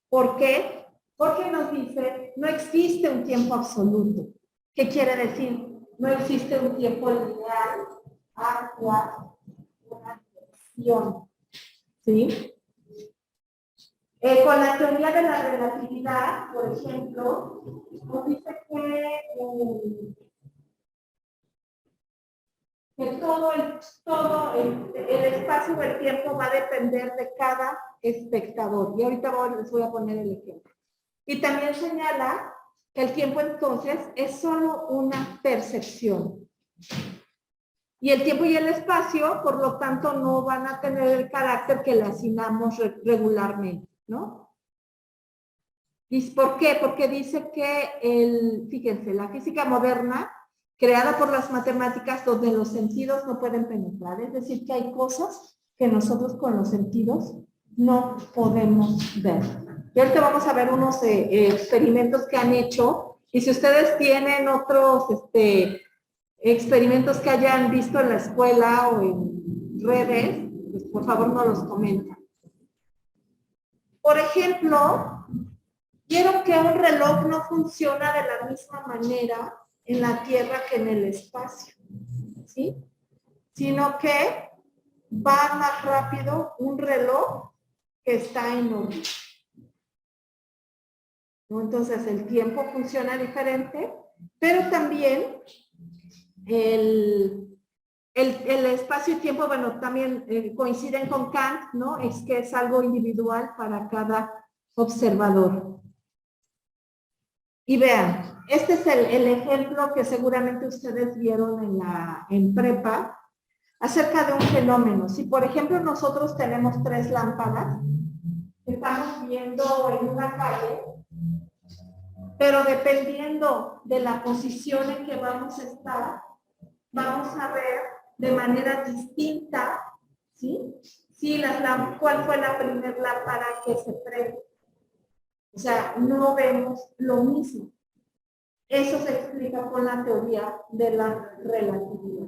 ¿Por qué? Porque nos dice, no existe un tiempo absoluto. ¿Qué quiere decir? No existe un tiempo lineal hacia una dirección, ¿sí? Con la teoría de la relatividad, por ejemplo, nos dice que todo el espacio o el tiempo va a depender de cada espectador. Y ahorita les voy a poner el ejemplo. Y también señala que el tiempo entonces es solo una percepción. Y el tiempo y el espacio, por lo tanto, no van a tener el carácter que le asignamos regularmente, ¿no? ¿Y por qué? Porque dice que fíjense, la física moderna, creada por las matemáticas, donde los sentidos no pueden penetrar, es decir, que hay cosas que nosotros con los sentidos no podemos ver. Y ahorita vamos a ver unos experimentos que han hecho, y si ustedes tienen otros experimentos que hayan visto en la escuela o en redes, pues por favor no los comenten. Por ejemplo, quiero que un reloj no funciona de la misma manera en la Tierra que en el espacio, ¿sí? Sino que va más rápido un reloj que está en órbita, ¿no? Entonces el tiempo funciona diferente, pero también El espacio y tiempo, bueno, también coinciden con Kant, ¿no? Es que es algo individual para cada observador. Y vean, este es el ejemplo que seguramente ustedes vieron en prepa acerca de un fenómeno. Si, por ejemplo, nosotros tenemos 3 lámparas, estamos viendo en una calle, pero dependiendo de la posición en que vamos a estar, vamos a ver de manera distinta, ¿sí? Sí, ¿cuál fue la primera lámpara que se prende? O sea, no vemos lo mismo. Eso se explica con la teoría de la relatividad.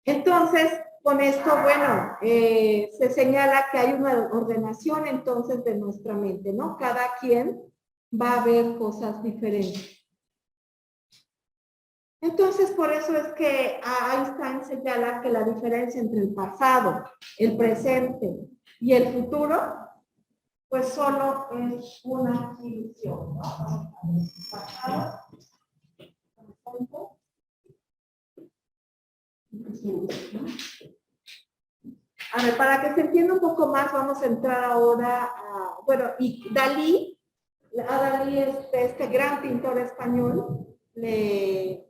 Entonces, con esto, bueno, se señala que hay una ordenación entonces de nuestra mente, ¿no? Cada quien va a ver cosas diferentes. Entonces, por eso es que Einstein señala que la diferencia entre el pasado, el presente y el futuro, pues solo es una ilusión, ¿no? Pasado, a ver, para que se entienda un poco más, vamos a entrar ahora a, bueno, y Dalí, este gran pintor español, le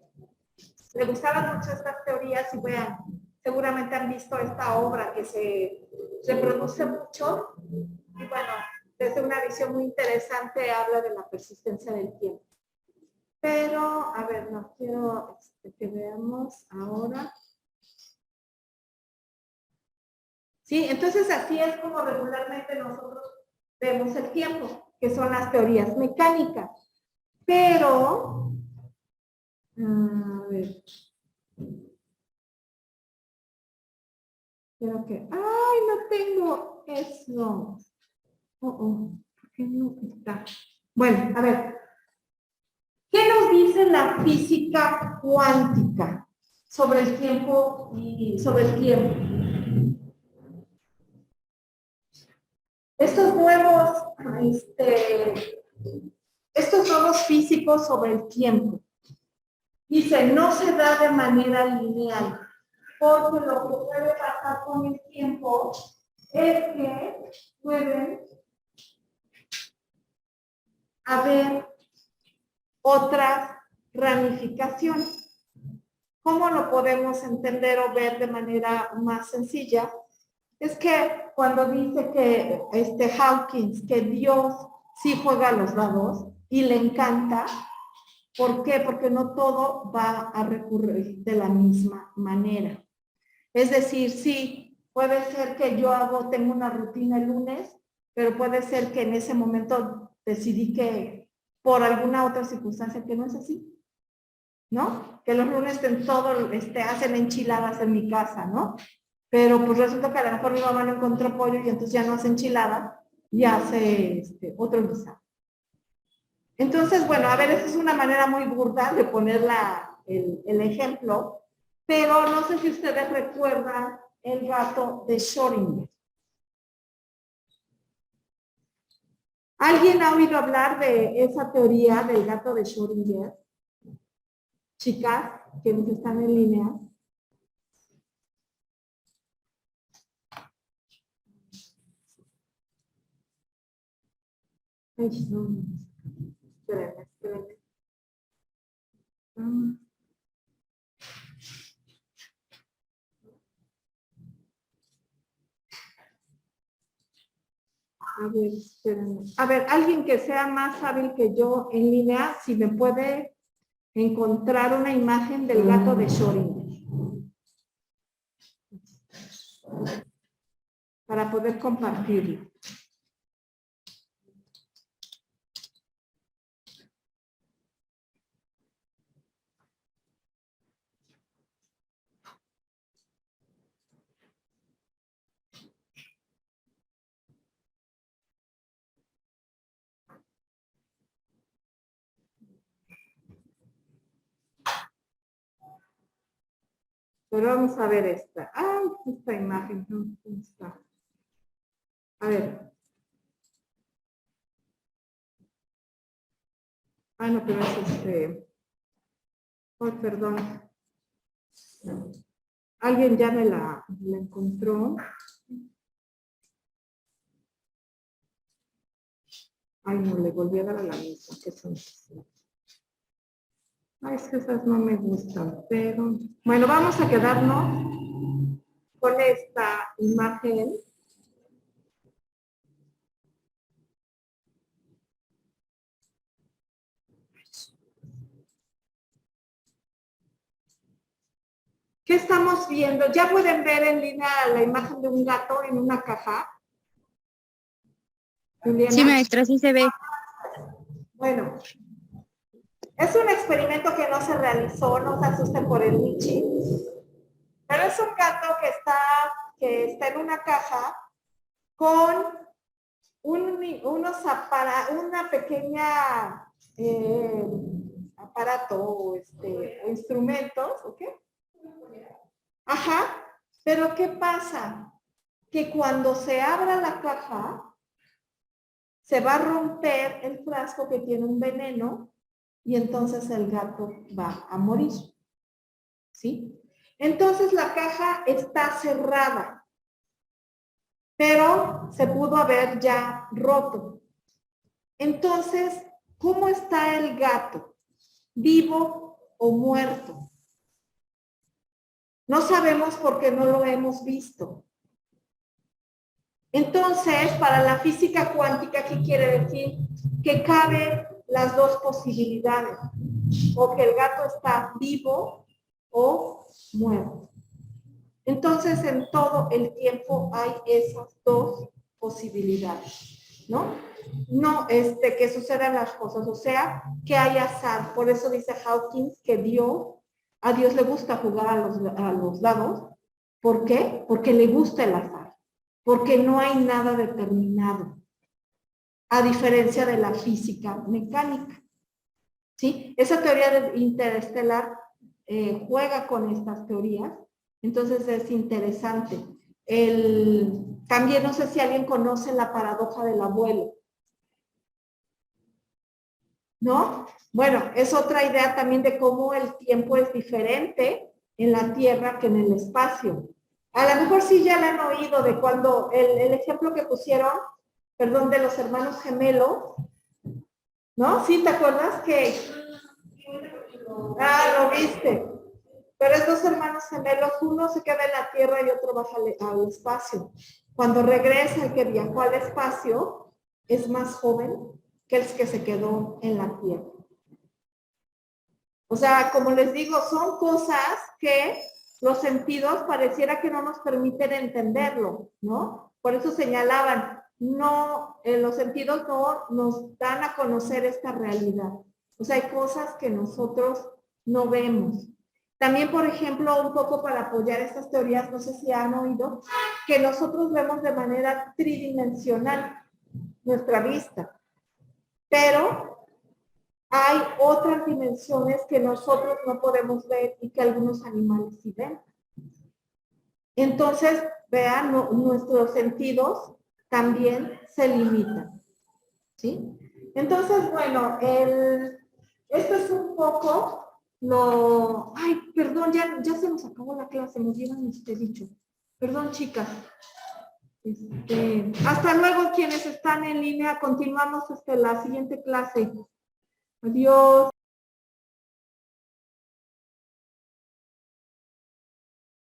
gustaban mucho estas teorías y vean, seguramente han visto esta obra que se reproduce mucho y bueno, desde una visión muy interesante habla de la persistencia del tiempo. Pero, a ver, no quiero que veamos ahora. Sí, entonces así es como regularmente nosotros vemos el tiempo, que son las teorías mecánicas. Pero, a ver. Creo que, ¡ay, no tengo eso! ¿Por qué no está? Bueno, a ver. ¿Qué nos dice la física cuántica sobre el tiempo y sobre el tiempo? Estos nuevos físicos sobre el tiempo. Dice, no se da de manera lineal, porque lo que puede pasar con el tiempo es que pueden haber otras ramificaciones. ¿Cómo lo podemos entender o ver de manera más sencilla? Es que cuando dice que Hawkins, que Dios sí juega a los dados y le encanta, ¿por qué? Porque no todo va a recurrir de la misma manera. Es decir, sí, puede ser que tengo una rutina el lunes, pero puede ser que en ese momento decidí que por alguna otra circunstancia que no es así, ¿no? Que los lunes hacen enchiladas en mi casa, ¿no? Pero pues resulta que a lo mejor mi mamá no encontró pollo y entonces ya no hace enchilada y hace otro guisado. Entonces, bueno, a ver, esa es una manera muy burda de poner el ejemplo, pero no sé si ustedes recuerdan el gato de Schrödinger. ¿Alguien ha oído hablar de esa teoría del gato de Schrödinger? Chicas, quienes están en línea. Ay, no. Espérenme. A ver, espérenme. A ver, alguien que sea más hábil que yo en línea, si me puede encontrar una imagen del gato de Schrödinger. Para poder compartirlo. Pero vamos a ver esta. ¡Ay, esta imagen! ¿Dónde está? A ver. Ah, no, pero es Oh, perdón. Alguien ya me la encontró. Ay, no, le volví a dar a la misma. ¿Qué son? Ay, es que esas no me gustan, pero... Bueno, vamos a quedarnos con esta imagen. ¿Qué estamos viendo? ¿Ya pueden ver en línea la imagen de un gato en una caja? Juliana. Sí, maestra, sí se ve. Bueno, es un experimento que no se realizó, no se asusten por el Michi, pero es un gato que está en una caja con una pequeña aparato o instrumentos, ¿ok? Ajá, pero ¿qué pasa? Que cuando se abra la caja, se va a romper el frasco que tiene un veneno y entonces el gato va a morir, ¿sí? Entonces la caja está cerrada, pero se pudo haber ya roto. Entonces, ¿cómo está el gato? ¿Vivo o muerto? No sabemos porque no lo hemos visto. Entonces, para la física cuántica, ¿qué quiere decir? Que caben las dos posibilidades. O que el gato está vivo o muerto. Entonces, en todo el tiempo hay esas dos posibilidades, ¿no? No, que sucedan las cosas, o sea, que hay azar. Por eso dice Hawkins que a Dios le gusta jugar a los dados. ¿Por qué? Porque le gusta el azar. Porque no hay nada determinado. A diferencia de la física mecánica. ¿Sí? Esa teoría interestelar juega con estas teorías. Entonces es interesante. También no sé si alguien conoce la paradoja del abuelo. ¿No? Bueno, es otra idea también de cómo el tiempo es diferente en la Tierra que en el espacio. A lo mejor sí ya le han oído de cuando el ejemplo que pusieron, perdón, de los hermanos gemelos, ¿no? ¿Sí te acuerdas que? Lo viste. Pero estos hermanos gemelos, uno se queda en la Tierra y otro baja al espacio. Cuando regresa el que viajó al espacio, es más joven que el que se quedó en la Tierra. O sea, como les digo, son cosas que los sentidos pareciera que no nos permiten entenderlo, ¿no? Por eso señalaban, no, los sentidos no nos dan a conocer esta realidad. O sea, hay cosas que nosotros no vemos. También, por ejemplo, un poco para apoyar estas teorías, no sé si han oído, que nosotros vemos de manera tridimensional nuestra vista. Pero hay otras dimensiones que nosotros no podemos ver y que algunos animales sí ven. Entonces, vean, nuestros sentidos también se limitan. ¿Sí? Entonces, bueno, esto es un poco Ay, perdón, ya se nos acabó la clase, nos dieron este dicho. Perdón, chicas. Hasta luego, quienes están en línea. Continuamos la siguiente clase. Adiós.